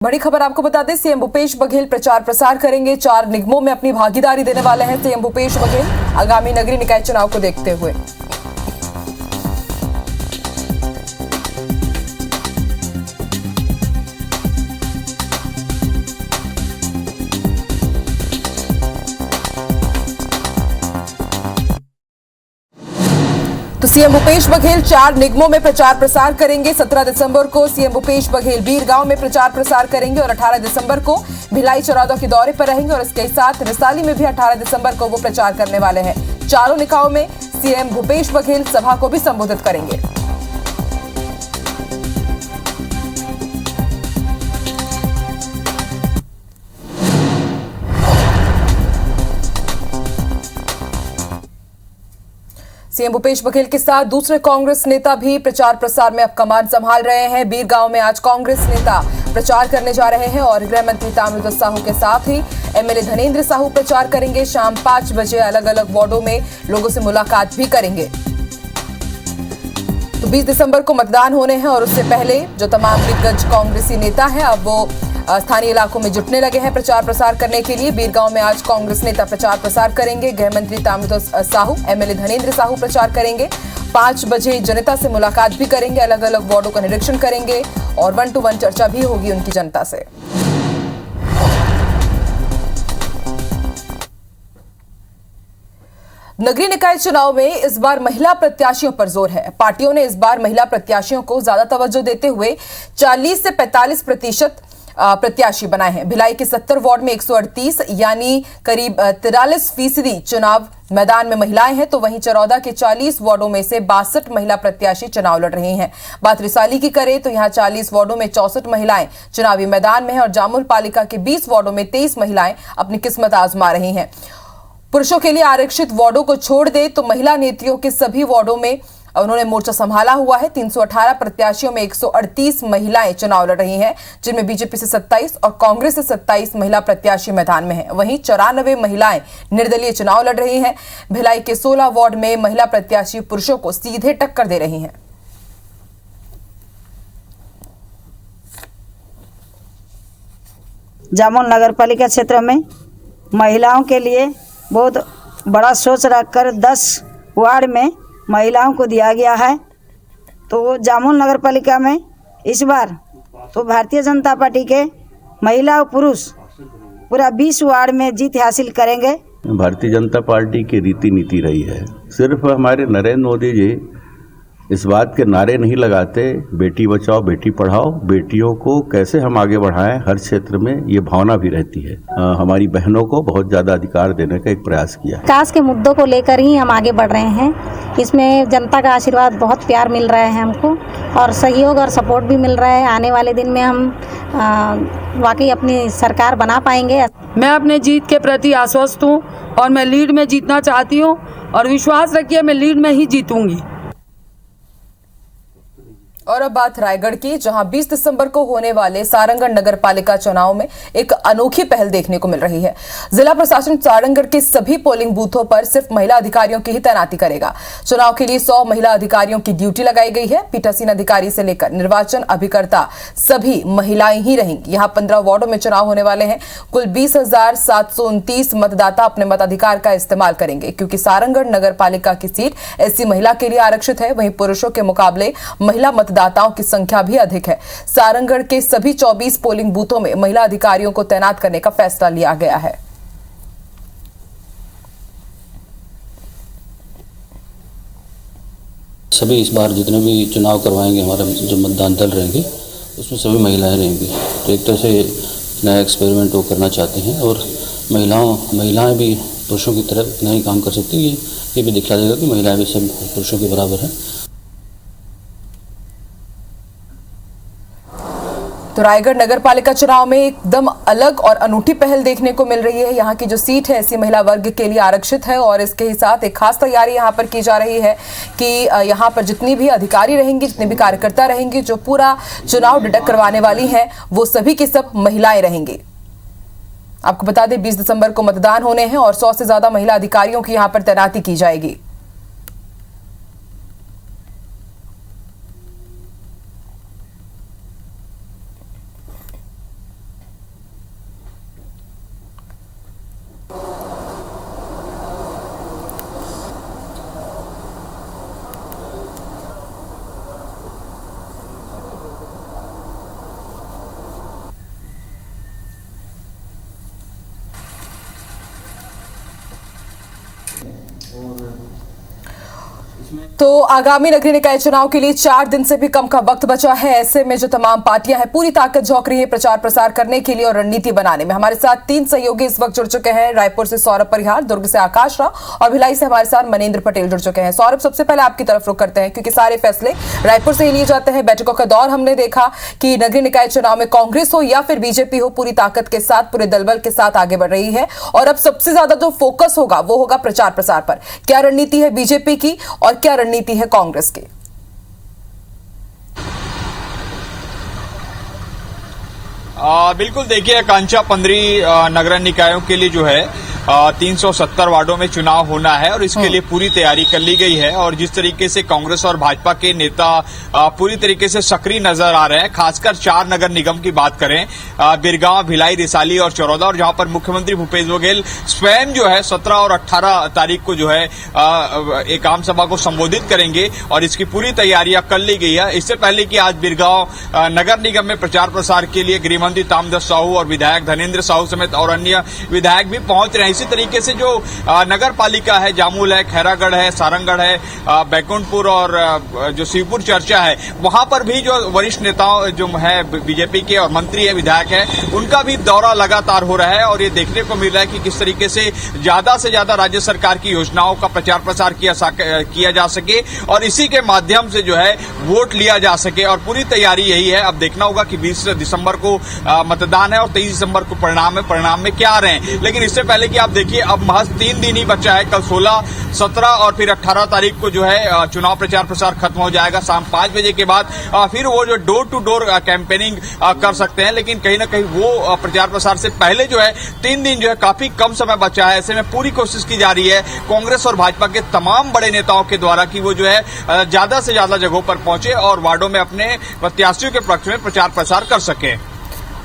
बड़ी खबर आपको बता दें, सीएम भूपेश बघेल प्रचार प्रसार करेंगे। 4 निगमों में अपनी भागीदारी देने वाले हैं सीएम भूपेश बघेल आगामी नगरीय निकाय चुनाव को देखते हुए। तो सीएम भूपेश बघेल 4 निगमों में प्रचार प्रसार करेंगे। 17 दिसंबर को सीएम भूपेश बघेल बीरगांव में प्रचार प्रसार करेंगे और 18 दिसंबर को भिलाई चरौदा के दौरे पर रहेंगे और इसके साथ रिसाली में भी 18 दिसंबर को वो प्रचार करने वाले हैं। चारों निकायों में सीएम भूपेश बघेल सभा को भी संबोधित करेंगे। सीएम भूपेश बघेल के साथ दूसरे कांग्रेस नेता भी प्रचार प्रसार में अब कमान संभाल रहे हैं। बीरगांव में आज कांग्रेस नेता प्रचार करने जा रहे हैं और गृह मंत्री ताम्रध्वज साहू के साथ ही एमएलए धनेंद्र साहू प्रचार करेंगे। शाम 5 बजे अलग अलग वार्डों में लोगों से मुलाकात भी करेंगे। तो 20 दिसंबर को मतदान होने हैं और उससे पहले जो तमाम दिग्गज कांग्रेसी नेता हैं अब वो स्थानीय इलाकों में जुटने लगे हैं प्रचार प्रसार करने के लिए। बीरगांव में आज कांग्रेस नेता प्रचार प्रसार करेंगे। गृह मंत्री ताम्रध्वज साहू, एमएलए धनेंद्र साहू प्रचार करेंगे। 5 बजे जनता से मुलाकात भी करेंगे, अलग अलग वार्डों का निरीक्षण करेंगे और 1-to-1 चर्चा भी होगी उनकी जनता से। नगरीय निकाय चुनाव में इस बार महिला प्रत्याशियों पर जोर है। पार्टियों ने इस बार महिला प्रत्याशियों को ज्यादा तवज्जो देते हुए 40 से 45% प्रत्याशी बनाए हैं। भिलाई के 70 वार्ड में 138 यानी करीब 43% चुनाव मैदान में महिलाएं हैं, तो वहीं चरौदा के 40 वार्डों में से 62 महिला प्रत्याशी चुनाव लड़ रही हैं। बात रिसाली की करें तो यहां 40 वार्डों में 64 महिलाएं चुनावी मैदान में हैं और जामुल पालिका के 20 वार्डों में 23 महिलाएं अपनी किस्मत आजमा रही हैं। पुरुषों के लिए आरक्षित वार्डों को छोड़ दे तो महिला नेत्रियों के सभी वार्डों में उन्होंने मोर्चा संभाला हुआ है। 318 प्रत्याशियों में 138 महिलाएं चुनाव लड़ रही हैं, जिनमें बीजेपी से 27 और कांग्रेस से 27 महिला प्रत्याशी मैदान में हैं। वहीं 94 महिलाएं निर्दलीय चुनाव लड़ रही हैं। भिलाई के 16 वार्ड में महिला प्रत्याशी पुरुषों को सीधे टक्कर दे रही हैं। जामुन नगर पालिका क्षेत्र में महिलाओं के लिए बहुत बड़ा सोच रखकर 10 वार्ड में महिलाओं को दिया गया है। तो जामुन नगर पालिका में इस बार तो भारतीय जनता पार्टी के महिला और पुरुष पूरा 20 वार्ड में जीत हासिल करेंगे। भारतीय जनता पार्टी की रीति नीति रही है। सिर्फ हमारे नरेंद्र मोदी जी इस बात के नारे नहीं लगाते, बेटी बचाओ बेटी पढ़ाओ, बेटियों को कैसे हम आगे बढ़ाएं, हर क्षेत्र में ये भावना भी रहती है। हमारी बहनों को बहुत ज़्यादा अधिकार देने का एक प्रयास किया। विकास के मुद्दों को लेकर ही हम आगे बढ़ रहे हैं। इसमें जनता का आशीर्वाद बहुत प्यार मिल रहा है हमको और सहयोग और सपोर्ट भी मिल रहा है। आने वाले दिन में हम वाकई अपनी सरकार बना पाएंगे। मैं अपने जीत के प्रति आश्वस्त हूँ और मैं लीड में जीतना चाहती हूँ और विश्वास रखिए मैं लीड में ही जीतूंगी। और अब बात रायगढ़ की, जहां 20 दिसंबर को होने वाले सारंगढ़ नगर पालिका चुनाव में एक अनोखी पहल देखने को मिल रही है। जिला प्रशासन सारंगढ़ के सभी पोलिंग बूथों पर सिर्फ महिला अधिकारियों की ही तैनाती करेगा। चुनाव के लिए 100 महिला अधिकारियों की ड्यूटी लगाई गई है। पीठासीन अधिकारी से लेकर निर्वाचन अभिकर्ता सभी महिलाएं ही रहेंगी। यहाँ 15 वार्डों में चुनाव होने वाले हैं। कुल 20,729 मतदाता अपने मताधिकार का इस्तेमाल करेंगे, क्योंकि सारंगढ़ नगर पालिका की सीट ऐसी महिला के लिए आरक्षित है। वहीं पुरुषों के मुकाबले महिला मतदाताओं की संख्या भी अधिक है। सारंगढ़ के सभी 24 पोलिंग बूथों में महिला अधिकारियों को तैनात करने का फैसला लिया गया है। सभी इस बार जितने भी चुनाव करवाएंगे, हमारा जो मतदान दल रहेंगे उसमें सभी महिलाएं रहेंगी। तो एक तरह से नया एक्सपेरिमेंट वो करना चाहते हैं और महिलाएं भी पुरुषों की तरह इतना ही काम कर सकती हैं। ये भी दिखा देगा कि महिलाएं भी सब पुरुषों के बराबर हैं। तो रायगढ़ नगर पालिका चुनाव में एकदम अलग और अनूठी पहल देखने को मिल रही है। यहाँ की जो सीट है ऐसी महिला वर्ग के लिए आरक्षित है और इसके ही साथ एक खास तैयारी यहाँ पर की जा रही है कि यहाँ पर जितनी भी अधिकारी रहेंगी, जितने भी कार्यकर्ता रहेंगे, जो पूरा चुनाव डिटेक्ट करवाने वाली हैं, वो सभी की सब महिलाएं रहेंगी। आपको बता दें 20 दिसंबर को मतदान होने हैं और 100 से ज्यादा महिला अधिकारियों की यहाँ पर तैनाती की जाएगी। तो आगामी नगरीय निकाय चुनाव के लिए 4 दिन से भी कम का वक्त बचा है। ऐसे में जो तमाम पार्टियां हैं पूरी ताकत झोंक रही है प्रचार प्रसार करने के लिए और रणनीति बनाने में। हमारे साथ 3 सहयोगी इस वक्त जुड़ चुके हैं। रायपुर से सौरभ परिहार, दुर्ग से आकाश राव और भिलाई से हमारे साथ मनेंद्र पटेल जुड़ चुके हैं। सौरभ, सबसे पहले आपकी तरफ रुख करते हैं क्योंकि सारे फैसले रायपुर से ही लिए जाते हैं। बैठकों का दौर हमने देखा कि नगरीय निकाय चुनाव में कांग्रेस हो या फिर बीजेपी हो पूरी ताकत के साथ, पूरे दलबल के साथ आगे बढ़ रही है और अब सबसे ज्यादा जो फोकस होगा वो होगा प्रचार प्रसार पर। क्या रणनीति है बीजेपी की और क्या रणनीति है कांग्रेस की? बिल्कुल, देखिए आकांक्षा 15 नगर निकायों के लिए जो है 370 वार्डों में चुनाव होना है और इसके लिए पूरी तैयारी कर ली गई है। और जिस तरीके से कांग्रेस और भाजपा के नेता पूरी तरीके से सक्रिय नजर आ रहे हैं, खासकर 4 नगर निगम की बात करें, बिरगांव, भिलाई, रिसाली और चरौदा, और जहां पर मुख्यमंत्री भूपेश बघेल स्वयं जो है 17 और 18 तारीख को जो है एक आम सभा को संबोधित करेंगे और इसकी पूरी तैयारियां कर ली गई है। इससे पहले कि आज बिरगांव नगर निगम में प्रचार प्रसार के लिए गृहमंत्री ताम्रध्वज साहू और विधायक धनेंद्र साहू समेत और अन्य विधायक भी पहुंच रहे हैं। इसी तरीके से जो नगर पालिका है, जामुल है, खैरागढ़ है, सारंगगढ़ है, बैकुंठपुर और जो शिवपुर चर्चा है, वहां पर भी जो वरिष्ठ नेताओं जो है बीजेपी के और मंत्री है, विधायक है, उनका भी दौरा लगातार हो रहा है और ये देखने को मिल रहा है कि किस तरीके से ज्यादा राज्य सरकार की योजनाओं का प्रचार प्रसार किया जा सके और इसी के माध्यम से जो है वोट लिया जा सके। और पूरी तैयारी यही है। अब देखना होगा कि 20 दिसंबर को मतदान है और 23 दिसंबर को परिणाम है, परिणाम में क्या आ रहे हैं। लेकिन इससे पहले कि आप देखिए अब महज 3 दिन ही बचा है। कल 16, 17 और फिर 18 तारीख को जो है चुनाव प्रचार प्रसार खत्म हो जाएगा। शाम 5 बजे के बाद फिर वो जो डोर टू डोर कैंपेनिंग कर सकते हैं। लेकिन कहीं ना कहीं वो प्रचार प्रसार से पहले जो है 3 दिन जो है काफी कम समय बचा है। ऐसे में पूरी कोशिश की जा रही है कांग्रेस और भाजपा के तमाम बड़े नेताओं के द्वारा कि वो जो है ज्यादा से ज्यादा जगहों पर पहुंचे और वार्डों में अपने प्रत्याशियों के पक्ष में प्रचार प्रसार कर सके।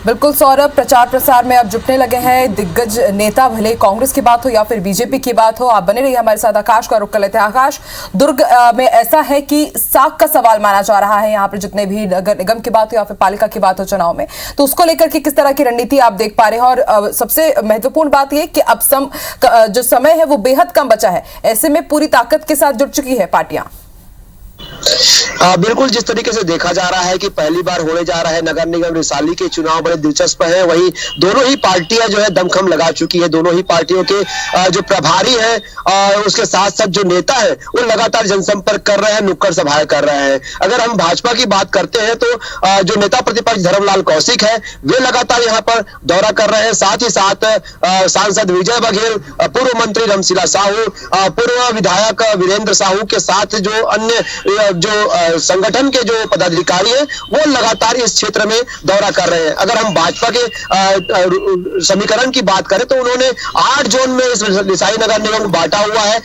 बिल्कुल सौरभ, प्रचार प्रसार में अब जुटने लगे हैं दिग्गज नेता, भले कांग्रेस की बात हो या फिर बीजेपी की बात हो। आप बने रहिए हमारे साथ। आकाश का रुख कर लेते हैं। आकाश, दुर्ग में ऐसा है कि साख का सवाल माना जा रहा है यहाँ पर, जितने भी नगर निगम की बात हो या फिर पालिका की बात हो चुनाव में, तो उसको लेकर के किस तरह की रणनीति आप देख पा रहे हैं? और सबसे महत्वपूर्ण बात यह कि अब जो समय है वो बेहद कम बचा है, ऐसे में पूरी ताकत के साथ जुट चुकी है पार्टियां। बिल्कुल, जिस तरीके से देखा जा रहा है कि पहली बार होने जा रहा है नगर निगम रिसाली के चुनाव बड़े दिलचस्प है। वहीं दोनों ही पार्टियां जो है दमखम लगा चुकी है। दोनों ही पार्टियों के जो प्रभारी हैं और उसके साथ साथ जो नेता है वो लगातार जनसंपर्क कर रहे हैं, नुक्कड़ सभाएं कर रहे हैं। अगर हम भाजपा की बात करते हैं तो जो नेता प्रतिपक्ष धर्मलाल कौशिक है वे लगातार यहाँ पर दौरा कर रहे हैं। साथ ही साथ सांसद विजय बघेल, पूर्व मंत्री रमशिला साहू, पूर्व विधायक वीरेंद्र साहू के साथ जो अन्य जो संगठन के जो पदाधिकारी हैं वो लगातार इस क्षेत्र में दौरा कर रहे हैं। अगर हम भाजपा के समीकरण की बात करें तो उन्होंने 8 जोन में इस रिसाली नगर निगम को बांटा हुआ है।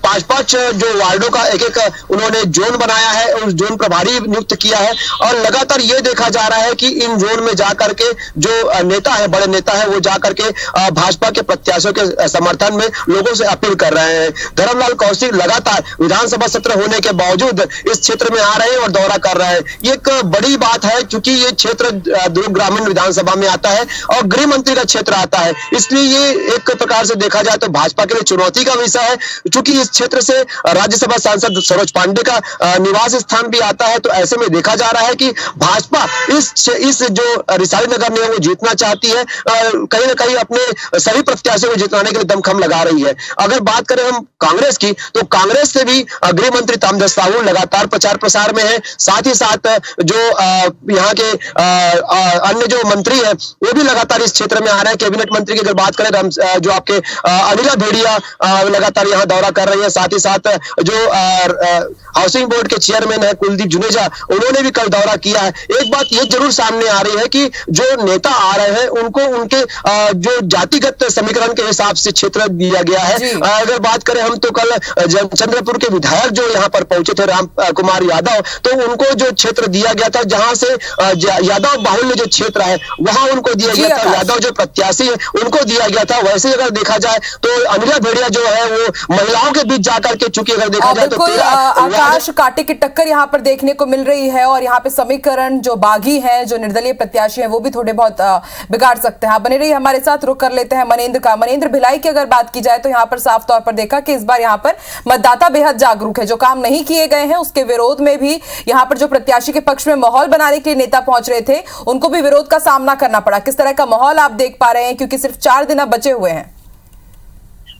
5-5 जो वार्डों का एक उन्होंने जोन बनाया है, उस जोन प्रभारी नियुक्त किया है और लगातार ये देखा जा रहा है कि इन जोन में जाकर के जो नेता है, बड़े नेता है, वो जाकर के भाजपा के प्रत्याशियों के समर्थन में लोगों से अपील कर रहे हैं। धर्मलाल कौशिक लगातार विधानसभा सत्र होने के बावजूद इस क्षेत्र में आ रहे हैं और दौरा कर रहे हैं। ये एक बड़ी बात है क्योंकि ये क्षेत्र दुर्ग ग्रामीण विधानसभा में आता है और गृह मंत्री का क्षेत्र आता है, इसलिए ये एक प्रकार से देखा जाए तो भाजपा के लिए चुनौती का विषय है। क्योंकि इस क्षेत्र से राज्यसभा सांसद सरोज पांडे का निवास स्थान भी आता है, तो ऐसे में देखा जा रहा है कि भाजपा इस जो रिसाली नगर निगम को जीतना चाहती है, कहीं ना कहीं अपने सभी प्रत्याशियों को जिताने के लिए दमखम लगा रही है। अगर बात करें हम कांग्रेस की तो कांग्रेस से भी गृह मंत्री ताम्रध्वज साहू लगातार प्रचार प्रसार में है। साथ ही साथ जो यहाँ के अन्य जो मंत्री है वो भी लगातार इस क्षेत्र में आ रहे हैं। कैबिनेट मंत्री की अगर बात करें जो आपके अनिला भेड़िया लगातार यहाँ दौरा कर रही है। साथ ही साथ जो हाउसिंग बोर्ड के चेयरमैन है कुलदीप जुनेजा, उन्होंने भी कल दौरा किया है। एक बात ये जरूर सामने आ रही है कि जो नेता आ रहे हैं उनको उनके जो जातिगत समीकरण के हिसाब से क्षेत्र दिया गया है। अगर बात करें हम तो कल चंद्रपुर के विधायक जो यहाँ पर पहुंचे थे, राम कुमार यादव, तो उनको जो क्षेत्र दिया गया था, जहां से यादव बाहुल्य जो क्षेत्र है वहां उनको दिया गया था, यादव जो प्रत्याशी है उनको दिया गया था। वैसे अगर देखा जाए तो अनिला भेड़िया जो है वो महिलाओं के बीच जाकर के, चूंकि अगर देखा जाए तो आकाश कांटे की टक्कर यहाँ पर देखने को मिल रही है और यहाँ पे समीकरण जो बागी हैं, जो निर्दलीय प्रत्याशी हैं, वो भी थोड़े बहुत बिगाड़ सकते हैं। बने रहिए हमारे साथ। रुक कर लेते हैं मनेंद्र का। मनेंद्र, भिलाई की अगर बात की जाए तो यहाँ पर साफ तौर पर देखा कि इस बार यहाँ पर मतदाता बेहद जागरूक है। जो काम नहीं किए गए हैं उसके विरोध में भी यहाँ पर जो प्रत्याशी के पक्ष में माहौल बनाने के लिए नेता पहुंच रहे थे, उनको भी विरोध का सामना करना पड़ा। किस तरह का माहौल आप देख पा रहे हैं, क्योंकि सिर्फ 4 दिन अब बचे हुए हैं?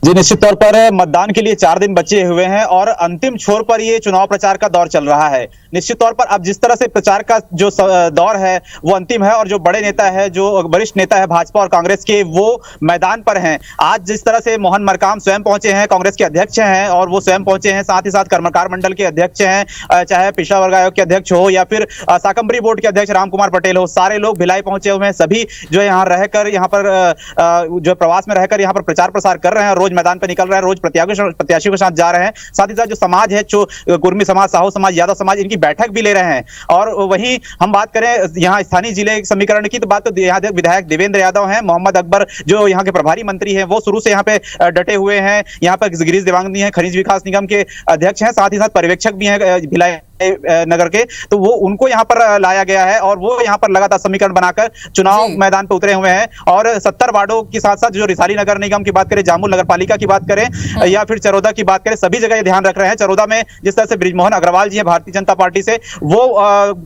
जी, निश्चित तौर पर मतदान के लिए 4 दिन बचे हुए हैं और अंतिम छोर पर ये चुनाव प्रचार का दौर चल रहा है। निश्चित तौर पर अब जिस तरह से प्रचार का जो दौर है वो अंतिम है और जो बड़े नेता है, जो वरिष्ठ नेता है भाजपा और कांग्रेस के, वो मैदान पर हैं। आज जिस तरह से मोहन मरकाम स्वयं पहुंचे हैं, कांग्रेस के अध्यक्ष हैं और वो स्वयं पहुंचे हैं, साथ ही साथ कर्मकार मंडल के अध्यक्ष हैं, चाहे पिछड़ा वर्ग आयोग के अध्यक्ष हो या फिर शाकंभरी बोर्ड के अध्यक्ष राम कुमार पटेल हो, सारे लोग भिलाई पहुंचे हुए हैं। सभी जो है यहाँ रहकर, यहाँ पर जो प्रवास में रहकर यहाँ पर प्रचार प्रसार कर रहे हैं, रोज मैदान पर निकल रहे हैं, रोज प्रत्याशियों के साथ जा रहे हैं। साथ ही साथ जो समाज है, जो कुर्मी समाज, साहू समाज, यादव समाज, इनकी बैठक भी ले रहे हैं। और वहीं हम बात करें यहाँ स्थानीय जिले समीकरण की, तो बात तो यहाँ विधायक देवेंद्र यादव हैं, मोहम्मद अकबर जो यहाँ के प्रभारी मंत्री हैं, वो शुरू से यहाँ पे डटे हुए हैं। यहाँ पर गिरीश देवांगनी है, खनिज विकास निगम के अध्यक्ष हैं, साथ ही साथ पर्यवेक्षक भी हैं भिलाई नगर के, तो वो उनको यहाँ पर लाया गया है और वो यहाँ पर लगातार समीकरण बनाकर चुनाव मैदान पर उतरे हुए हैं। और 70 वार्डों के साथ साथ जो रिसाली नगर निगम की बात करें, जामुल नगर पालिका की बात करें या फिर चरोदा की बात करें, सभी जगह ये ध्यान रख रहे हैं। चरोदा में जिस तरह से बृजमोहन अग्रवाल जी है भारतीय जनता पार्टी से, वो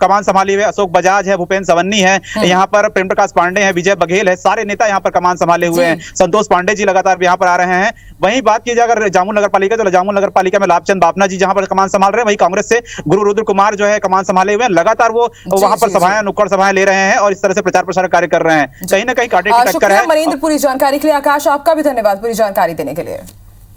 कमान संभाले हुए, अशोक बजाज है, भूपेंद्र सवन्नी है, यहाँ पर प्रेम प्रकाश पांडे है, विजय बघेल है, सारे नेता यहाँ पर कमान संभाले हुए हैं। संतोष पांडे जी लगातार यहाँ पर आ रहे हैं। वहीं बात की जाए अगर जामुल नगर पालिका, तो जामुल नगर पालिका में लाभचंद बापना जी जहां पर कमान संभाल रहे हैं, वहीं कांग्रेस से गुरु रुद्र कुमार जो है कमान संभाले हुए हैं। लगातार वो वहां पर सभाएं, नुक्कड़ सभाएं ले रहे हैं और इस तरह से प्रचार प्रसार कार्य कर रहे हैं। कहीं ना कहीं कांटे की टक्कर है। मनेंद्र, पूरी जानकारी के लिए। आकाश, आपका भी धन्यवाद पूरी जानकारी देने के लिए।